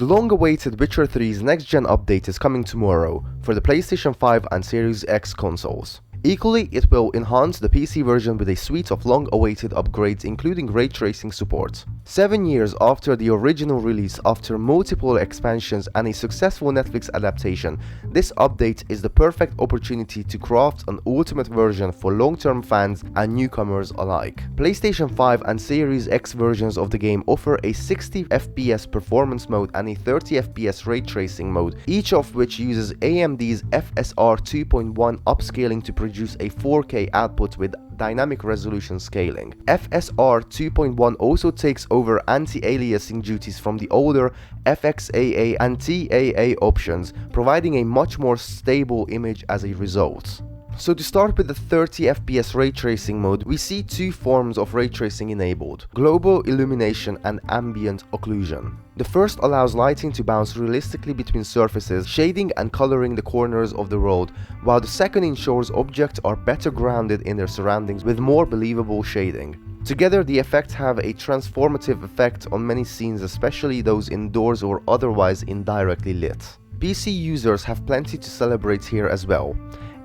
The long-awaited Witcher 3's next-gen update is coming tomorrow for the PlayStation 5 and Series X consoles. Equally, it will enhance the PC version with a suite of long-awaited upgrades including ray tracing support. 7 years after the original release, after multiple expansions and a successful Netflix adaptation, this update is the perfect opportunity to craft an ultimate version for long-term fans and newcomers alike. PlayStation 5 and Series X versions of the game offer a 60 FPS performance mode and a 30 FPS ray tracing mode, each of which uses AMD's FSR 2.1 upscaling to produce a 4K output with dynamic resolution scaling. FSR 2.1 also takes over anti-aliasing duties from the older FXAA and TAA options, providing a much more stable image as a result. So to start with the 30 FPS ray tracing mode, we see two forms of ray tracing enabled: global illumination and ambient occlusion. The first allows lighting to bounce realistically between surfaces, shading and coloring the corners of the world, while the second ensures objects are better grounded in their surroundings with more believable shading. Together, the effects have a transformative effect on many scenes, especially those indoors or otherwise indirectly lit. PC users have plenty to celebrate here as well.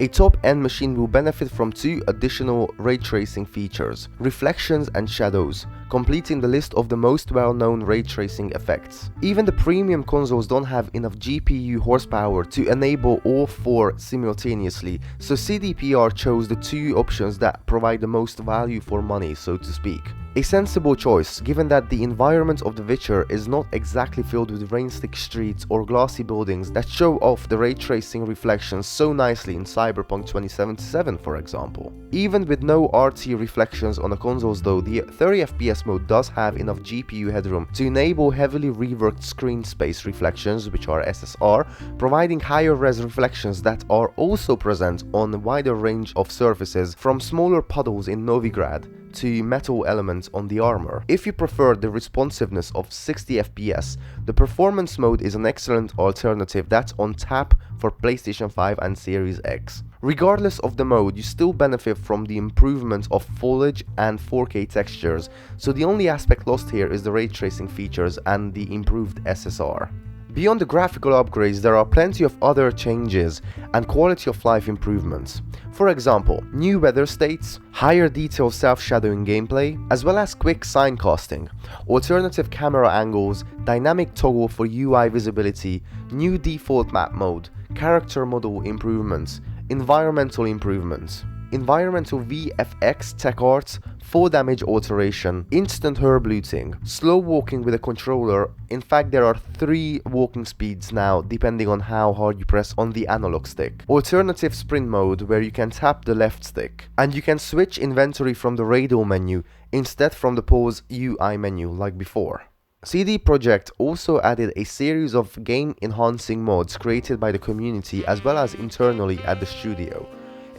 A top-end machine will benefit from two additional ray tracing features: reflections and shadows, completing the list of the most well-known ray tracing effects. Even the premium consoles don't have enough GPU horsepower to enable all four simultaneously, so CDPR chose the two options that provide the most value for money, so to speak. A sensible choice, given that the environment of The Witcher is not exactly filled with rain-slick streets or glassy buildings that show off the ray tracing reflections so nicely in Cyberpunk 2077, for example. Even with no RT reflections on the consoles though, the 30 FPS mode does have enough GPU headroom to enable heavily reworked screen space reflections, which are SSR, providing higher res reflections that are also present on a wider range of surfaces, from smaller puddles in Novigrad to metal elements on the armor. If you prefer the responsiveness of 60 FPS, the performance mode is an excellent alternative that's on tap for PlayStation 5 and Series X. Regardless of the mode, you still benefit from the improvement of foliage and 4K textures, so the only aspect lost here is the ray tracing features and the improved SSR. Beyond the graphical upgrades, there are plenty of other changes and quality of life improvements. For example, new weather states, higher detail self-shadowing gameplay, as well as quick sign casting, alternative camera angles, dynamic toggle for UI visibility, new default map mode, character model improvements, environmental improvements, environmental VFX tech arts, fall damage alteration, instant herb looting, slow walking with a controller. In fact, there are 3 walking speeds now depending on how hard you press on the analog stick, alternative sprint mode where you can tap the left stick, and you can switch inventory from the radar menu instead from the pause UI menu like before. CD Projekt also added a series of game enhancing mods created by the community as well as internally at the studio,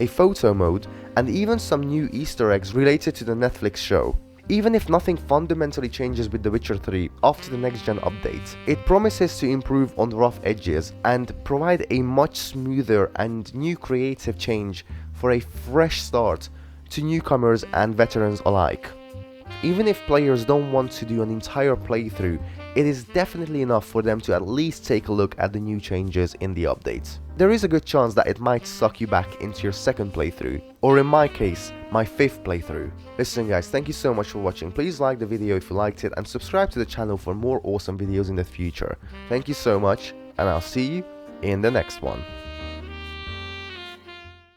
a photo mode, and even some new Easter eggs related to the Netflix show. Even if nothing fundamentally changes with The Witcher 3 after the next-gen update, it promises to improve on rough edges and provide a much smoother and new creative change for a fresh start to newcomers and veterans alike. Even if players don't want to do an entire playthrough, it is definitely enough for them to at least take a look at the new changes in the update. There is a good chance that it might suck you back into your second playthrough, or in my case, my 5th playthrough. Listen guys, thank you so much for watching. Please like the video if you liked it and subscribe to the channel for more awesome videos in the future. Thank you so much, and I'll see you in the next one.